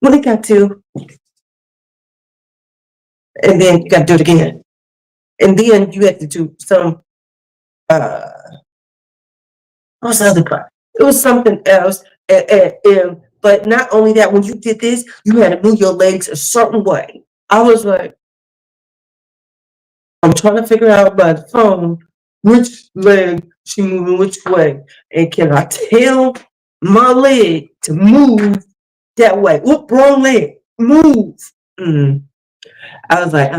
[SPEAKER 1] when it got to, and then you got to do it again, and then you had to do some. uh what was the other part? It was something else. But not only that, when you did this, you had to move your legs a certain way. I was like, I'm trying to figure out by the phone which leg she moving which way, and can I tell my leg to move that way? Whoop, wrong leg, move. Mm. I was like,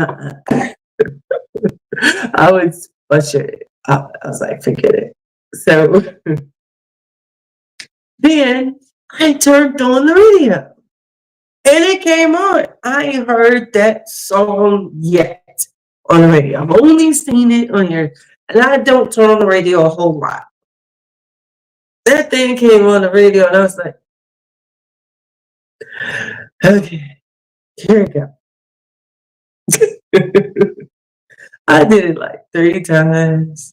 [SPEAKER 1] I was frustrated. I was like, forget it. So then I turned on the radio and it came on. I ain't heard that song yet on the radio. I've only seen it on here, and I don't turn on the radio a whole lot. That thing came on the radio, and I was like, okay, here we go. I did it like 3 times.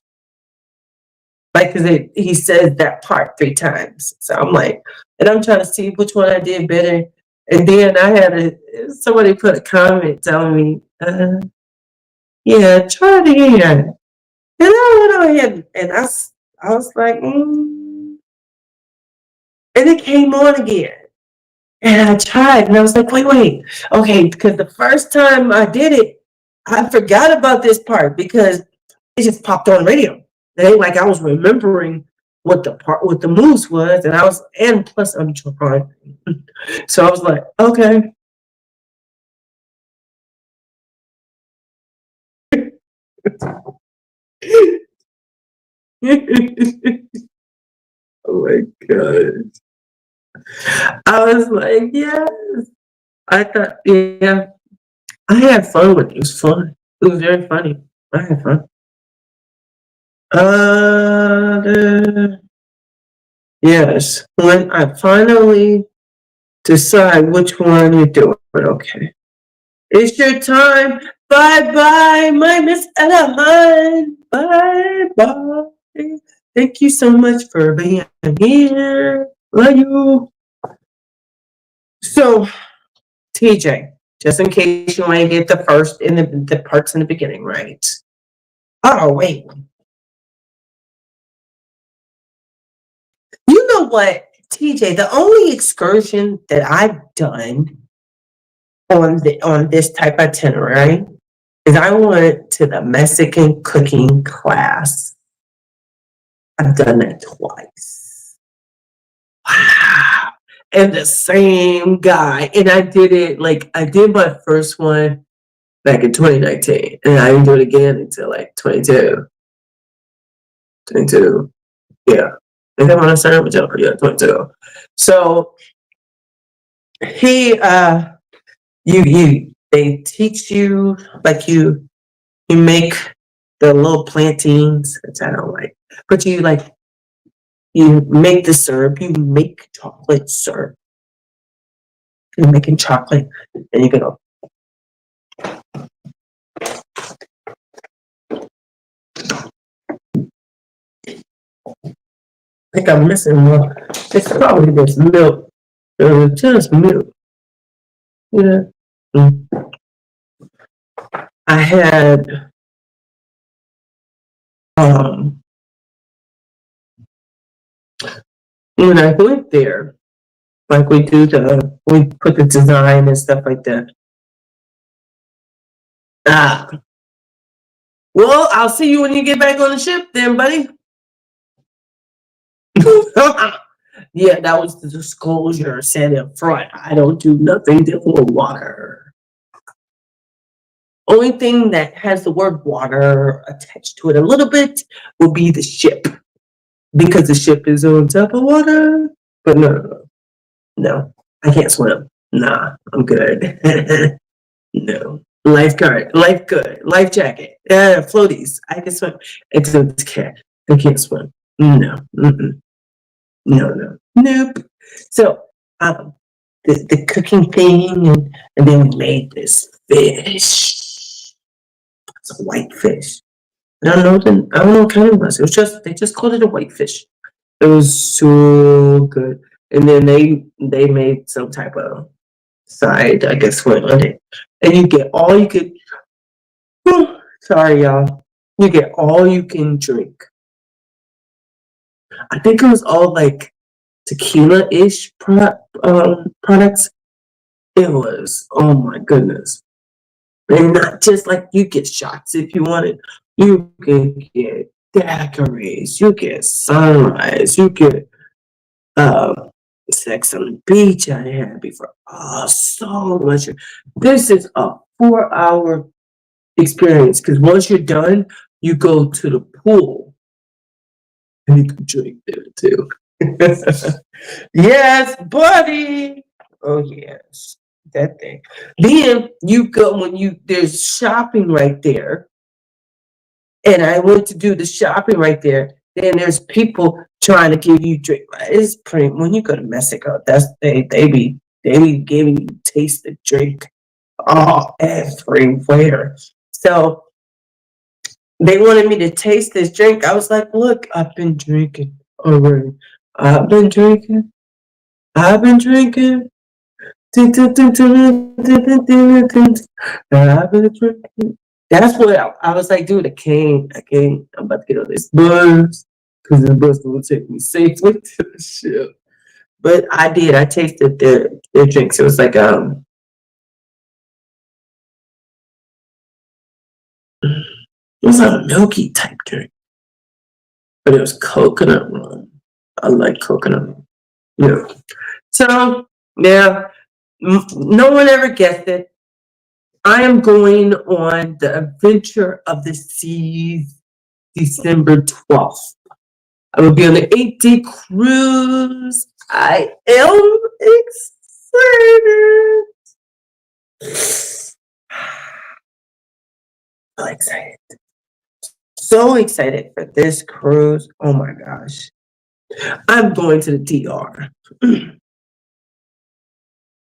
[SPEAKER 1] Like, cause he says that part 3 times. So I'm like, and I'm trying to see which one I did better. And then I had somebody put a comment telling me, yeah, try it again. And I went on ahead and I was like, and it came on again. And I tried and I was like, wait. Okay, because the first time I did it, I forgot about this part because it just popped on the radio. It ain't like I was remembering what the moves was, and plus I'm drunk. So I was like, okay. Oh my god. I was like, yes. I thought, yeah. I had fun with it. It was fun. It was very funny. I had fun. Yes. When I finally decide which one you're doing, okay. It's your time. Bye bye, my Miss Ella. Bye bye. Thank you so much for being here. Love you. So, TJ, just in case you want to get the first in the parts in the beginning, right? Oh, wait. You know what, TJ? The only excursion that I've done on this type of itinerary is I went to the Mexican cooking class. I've done that twice. Wow. And the same guy. And I did it like I did my first one back in 2019. And I didn't do it again until like 22. 22. Yeah. And then when I started with Jennifer, yeah, 22. So he they teach you like you make the little plantains, which I don't like. But you make the syrup, you make chocolate syrup. You're making chocolate and you're gonna I think I'm missing one. It's probably this milk. Just milk. Yeah. Mm. I had um when I went there, like we put the design and stuff like that. Ah, well, I'll see you when you get back on the ship, then, buddy. Yeah, that was the disclosure said up front. I don't do nothing to hold water. Only thing that has the word water attached to it a little bit will be the ship, because the ship is on top of water. But no, I can't swim. Nah, I'm good. No. Lifeguard, life good, life jacket, floaties. I can swim. Except cat. I can't swim. No. Mm-mm. No. Nope. So, the cooking thing, and then we made this fish. It's a white fish. I don't know what kind it was. It was just they just called it a whitefish. It was so good. And then they made some type of side, I guess, went on it. And you get all you could sorry y'all. You get all you can drink. I think it was all like tequila-ish products. It was, oh my goodness. And not just like you get shots if you wanted. You can get daiquiris, you get sunrise, you get sex on the beach I had before. Oh, so much. This is a 4-hour experience because once you're done, you go to the pool and you can drink there too. Yes, buddy. Oh yes, that thing. Then you go when you there's shopping right there, and I went to do the shopping right there. Then there's people trying to give you drink. It's pretty when you go to Mexico. That's they be giving you taste the drink all everywhere. So they wanted me to taste this drink. I was like, look, I've been drinking already. I've been drinking. I've been drinking. I've been drinking. That's what I was like, dude, I'm about to get on this bus because this bus will take me safely to the ship. But I did. I tasted their drinks. It was like it was a milky type drink, but it was coconut rum. I like coconut rum. Yeah. So yeah, no one ever guessed it. I am going on the Adventure of the Seas December 12th. I will be on the 8-day cruise. I am excited. So excited. So excited for this cruise. Oh my gosh. I'm going to the DR. I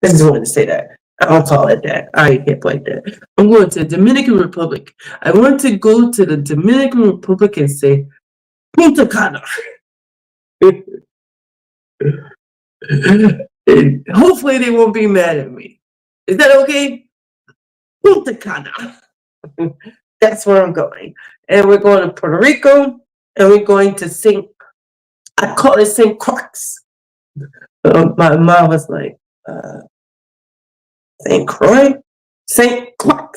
[SPEAKER 1] just wanted to say that. I'll call it that. I hip like that. I'm going to the Dominican Republic. I want to go to the Dominican Republic and say Punta Cana. And hopefully they won't be mad at me. Is that okay? Punta Cana. That's where I'm going. And we're going to Puerto Rico and we're going to I call it St. Croix. My mom was like, St. Croix? St. Croix.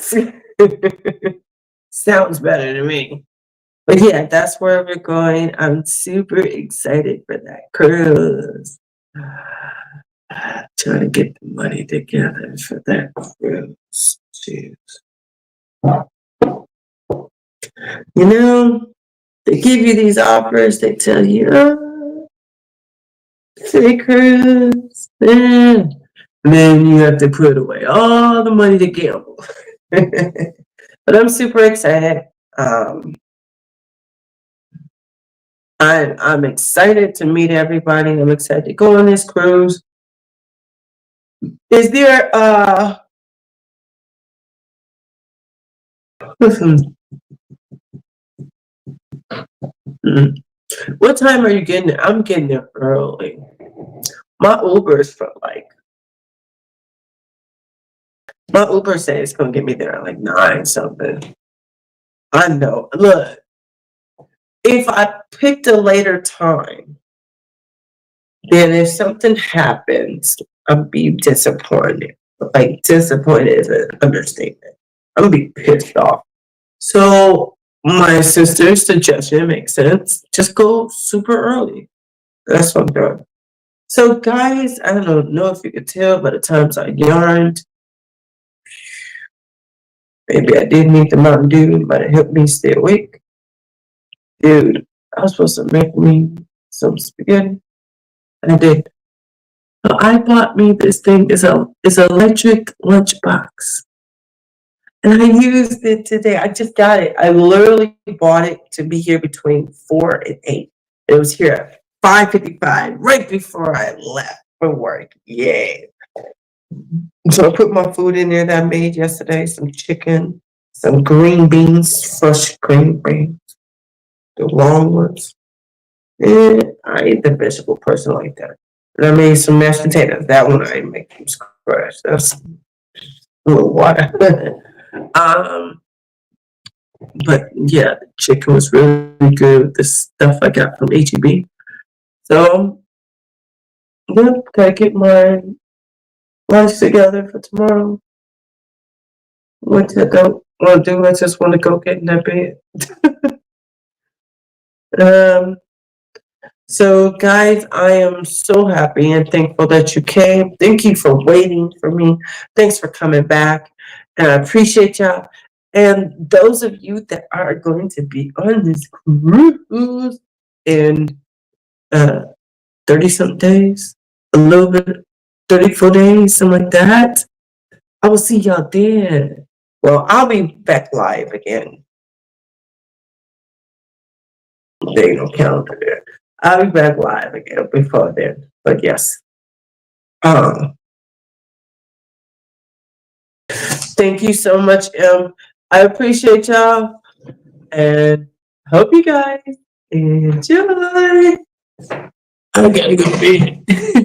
[SPEAKER 1] Sounds better to me. But yeah, that's where we're going. I'm super excited for that cruise. Trying to get the money together for that cruise. Jeez. You know, they give you these offers, they tell you, oh, free cruise. And then you have to put away all the money to gamble. But I'm super excited. I'm excited to meet everybody. I'm excited to go on this cruise. Is there listen, what time are you getting there? I'm getting there early. My Uber is from my Uber said it's gonna get me there at like 9 something. I know. Look, if I picked a later time, then if something happens, I'll be disappointed. Like disappointed is an understatement. I'm gonna be pissed off. So my sister's suggestion makes sense. Just go super early. That's what I'm doing. So guys, I don't know if you could tell by the times I yarned. Maybe I did need the Mountain Dew, but it helped me stay awake. Dude, I was supposed to make me some spaghetti. And I did. So I bought me this thing. It's an electric lunchbox. And I used it today. I just got it. I literally bought it to be here between 4 and 8. It was here at 5:55, right before I left for work. Yeah. So I put my food in there that I made yesterday, some chicken, some green beans, fresh green beans. the long ones. And I ain't the vegetable person like that. And I made some mashed potatoes. That one I ain't make from scratch. That's a little water. um, but yeah, the chicken was really good with the stuff I got from HEB. So yeah, gotta get my lunch together for tomorrow. What to go want to do? I just want to go get in that bed. Um, so guys, I am so happy and thankful that you came. Thank you for waiting for me. Thanks for coming back. And I appreciate y'all. And those of you that are going to be on this cruise in 30 something days, a little bit, 34 days, something like that. I will see y'all then. Well, I'll be back live again. There ain't no calendar there. I'll be back live again before then. But yes. Um, thank you so much, M. I appreciate y'all and hope you guys enjoy. I gotta go to bed.